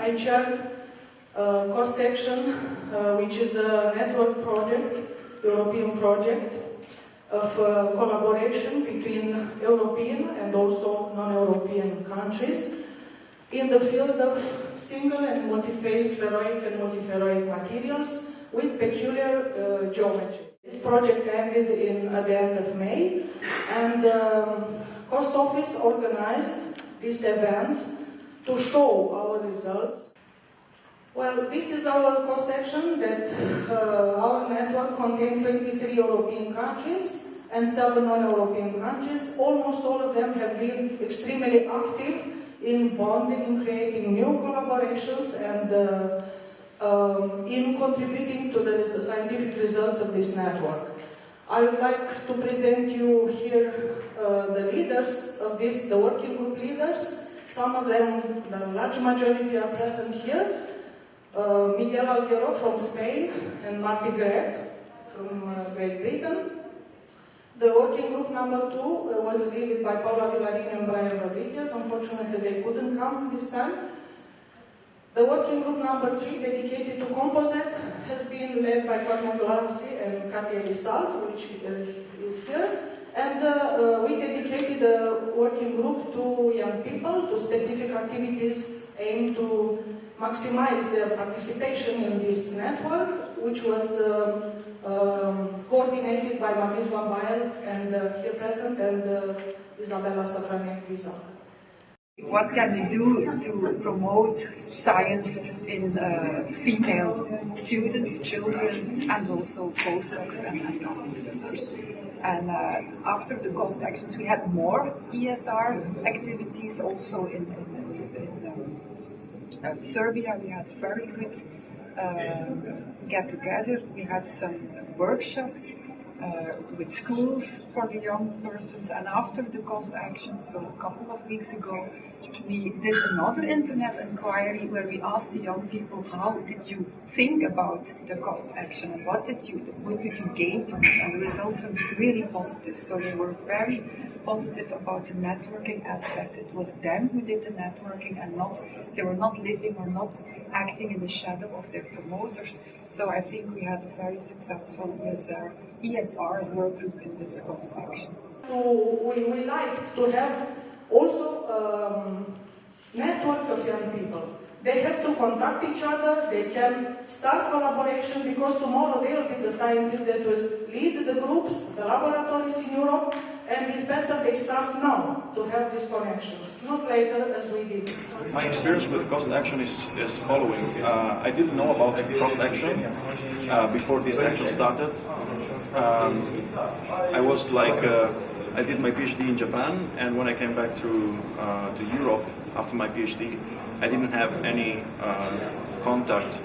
I chaired Cost Action, which is a network project, European project, of collaboration between European and also non-European countries in the field of single and multi-phase ferroic and multiferroic materials with peculiar geometry. This project ended at the end of May, and Cost Office organized this event to show our results. Well, this is our cost action that our network contains 23 European countries and 7 non-European countries. Almost all of them have been extremely active in bonding, in creating new collaborations, and in contributing to the scientific results of this network. I would like to present you here the leaders of this, the working group leaders. Some of them, the large majority, are present here. Miguel Alguero from Spain and Marty Gregg from Great Britain. The working group number 2 was led by Paula Villarin and Brian Rodriguez. Unfortunately, they couldn't come this time. The working group number 3, dedicated to composite, has been led by Carmen Glancy and Katia Lissal, which is here. And we dedicated the working group to young people, to specific activities aimed to maximize their participation in this network, which was coordinated by Maurice Van Bael and here present, and Isabella Safranek-Visa. What can we do to promote science in female students, children, and also postdocs and professors? And after the cost actions, we had more ESR activities also in Serbia. We had a very good get-together. We had some workshops with schools for the young persons, and after the cost actions, so a couple of weeks ago, we did another internet inquiry where we asked the young people, how did you think about the cost action and what did you gain from it? And the results were really positive. So they were very positive about the networking aspects. It was them who did the networking, and they were not living or not acting in the shadow of their promoters. So I think we had a very successful ESR work group in this cost action. We liked to have also network of young people. They have to contact each other, they can start collaboration, because tomorrow they will be the scientists that will lead the groups, the laboratories in Europe, and it's better they start now to have these connections, not later as we did. My experience with cost action is following. I didn't know about cost action before this action started. I was like, I did my PhD in Japan, and when I came back to Europe after my PhD, I didn't have any contact,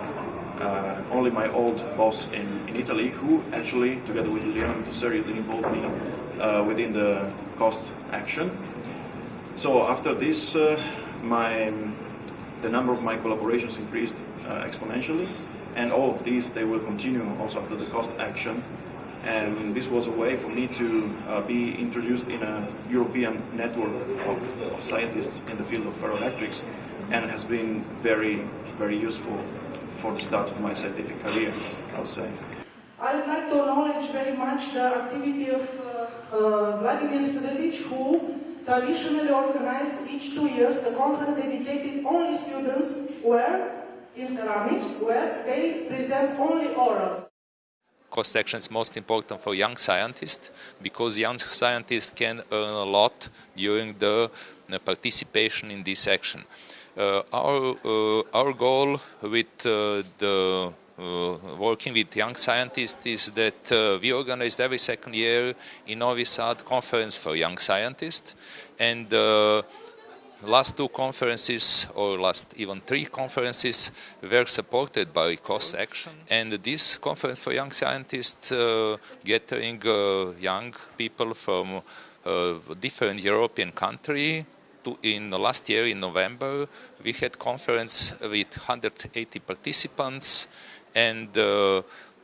only my old boss in Italy, who actually, together with Liliana Tosseri, involved me within the cost action. So after this, the number of my collaborations increased exponentially, and all of these, they will continue also after the cost action. And this was a way for me to be introduced in a European network of scientists in the field of ferroelectrics, and has been very, very useful for the start of my scientific career, I would say. I would like to acknowledge very much the activity of Vladimir Sredic, who traditionally organized each 2 years a conference dedicated only students in ceramics, where they present only orals. Cost action is most important for young scientists because young scientists can earn a lot during the participation in this action. Our goal with working with young scientists is that we organized every second year in Novi Sad conference for young scientists, and last two conferences, or last even three conferences, were supported by Cost Action. And this conference for young scientists, gathering young people from different European countries. In last year, in November, we had conference with 180 participants, and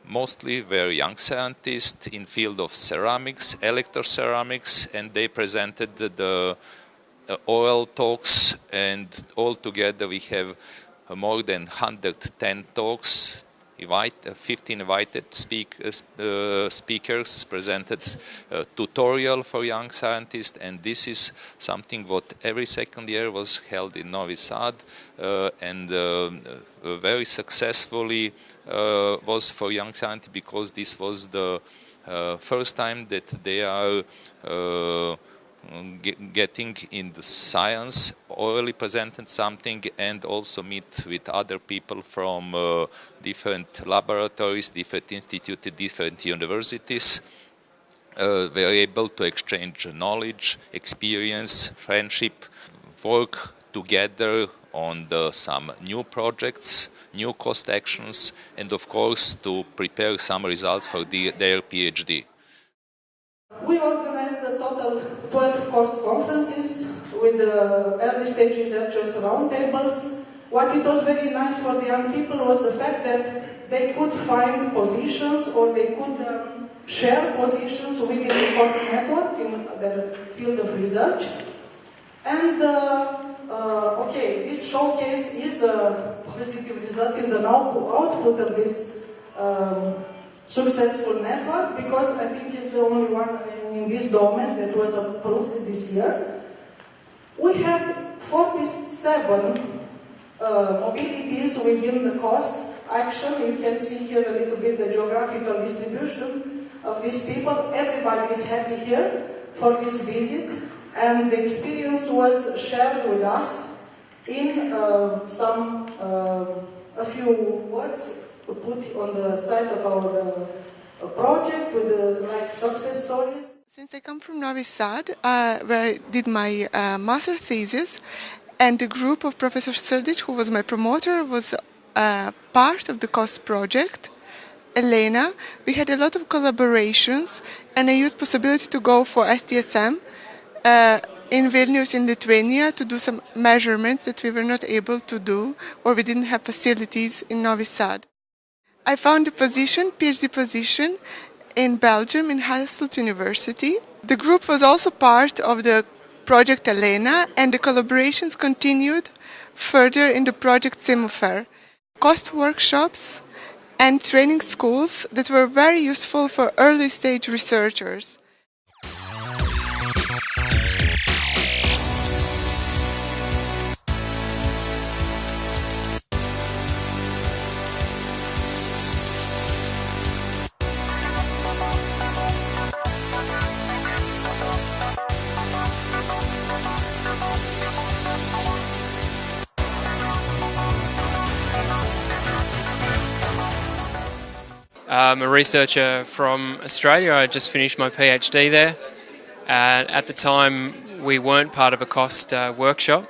mostly were young scientists in field of ceramics, electroceramics, and they presented the oral talks, and altogether we have more than 110 talks. 15 invited speakers presented a tutorial for young scientists, and this is something what every second year was held in Novi Sad, and very successfully was for young scientists, because this was the first time that they are getting in the science, orally presented something, and also meet with other people from different laboratories, different institutes, different universities. Were able to exchange knowledge, experience, friendship, work together on some new projects, new cost actions, and of course to prepare some results for their PhD. We organized a total 12 cost conferences with the early stage researchers roundtables. What it was very nice for the young people was the fact that they could find positions, or they could share positions within the cost network in their field of research. And okay, this showcase is a positive result, is an output of this successful network, because I think it's the only one in this domain that was approved this year. We had 47 mobilities within the cost action. You can see here a little bit the geographical distribution of these people. Everybody is happy here for this visit, and the experience was shared with us in a few words put on the side of our project with like success stories. Since I come from Novi Sad, where I did my master thesis, and the group of Professor Srdic, who was my promoter, was part of the COST project. Elena, we had a lot of collaborations, and I used possibility to go for STSM in Vilnius in Lithuania to do some measurements that we were not able to do, or we didn't have facilities in Novi Sad. I found a position, PhD position, in Belgium, in Hasselt University. The group was also part of the project Elena, and the collaborations continued further in the project SIMUFER. Cost workshops and training schools that were very useful for early stage researchers. I'm a researcher from Australia. I just finished my PhD there. At the time, we weren't part of a COST workshop,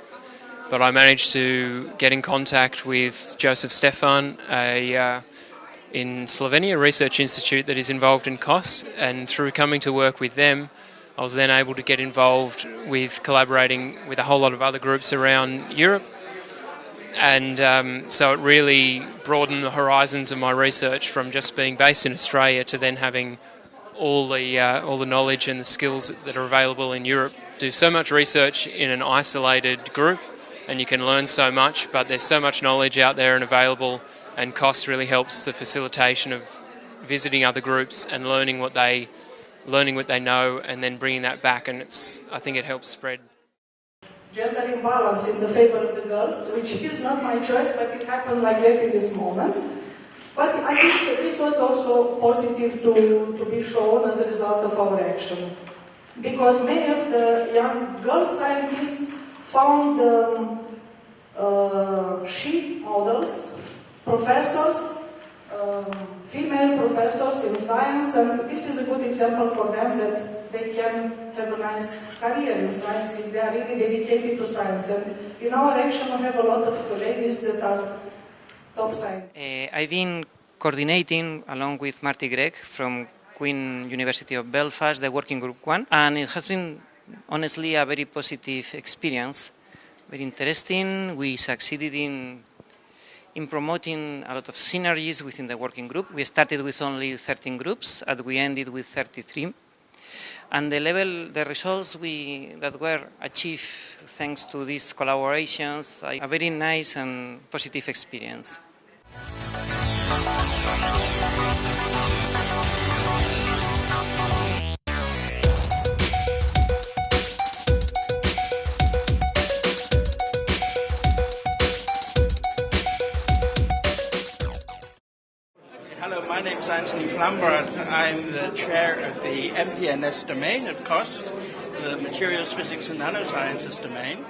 but I managed to get in contact with Joseph Stefan, in Slovenia, a research institute that is involved in COST, and through coming to work with them, I was then able to get involved with collaborating with a whole lot of other groups around Europe. And so it really broadened the horizons of my research from just being based in Australia to then having all the knowledge and the skills that are available in Europe. Do so much research in an isolated group, and you can learn so much, but there's so much knowledge out there and available, and COST really helps the facilitation of visiting other groups and learning what they know, and then bringing that back, and I think it helps spread. Gender imbalance in the favor of the girls, which is not my choice, but it happened like that in this moment. But I think this was also positive to be shown as a result of our action. Because many of the young girl scientists found she models, professors, female professors in science, and this is a good example for them that they can have a nice career in science if they are really dedicated to science. And in our action we have a lot of ladies that are top scientists. I've been coordinating along with Marty Gregg from Queen University of Belfast, the Working Group 1, and it has been honestly a very positive experience, very interesting. We succeeded in promoting a lot of synergies within the working group. We started with only 13 groups and we ended with 33. And the results that were achieved thanks to these collaborations, a very nice and positive experience. Hello, my name is Anthony Flambard. I'm the chair of the MPNS domain at COST, the Materials, Physics and Nanosciences domain.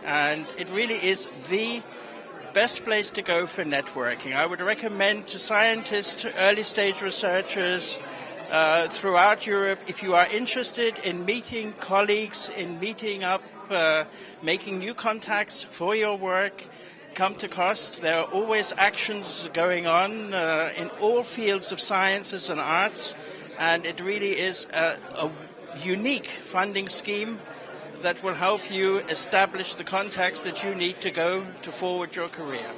And it really is the best place to go for networking. I would recommend to scientists, to early stage researchers throughout Europe, if you are interested in meeting colleagues, in meeting up, making new contacts for your work, come to COST. There are always actions going on in all fields of sciences and arts, and it really is a unique funding scheme that will help you establish the contacts that you need to go to forward your career.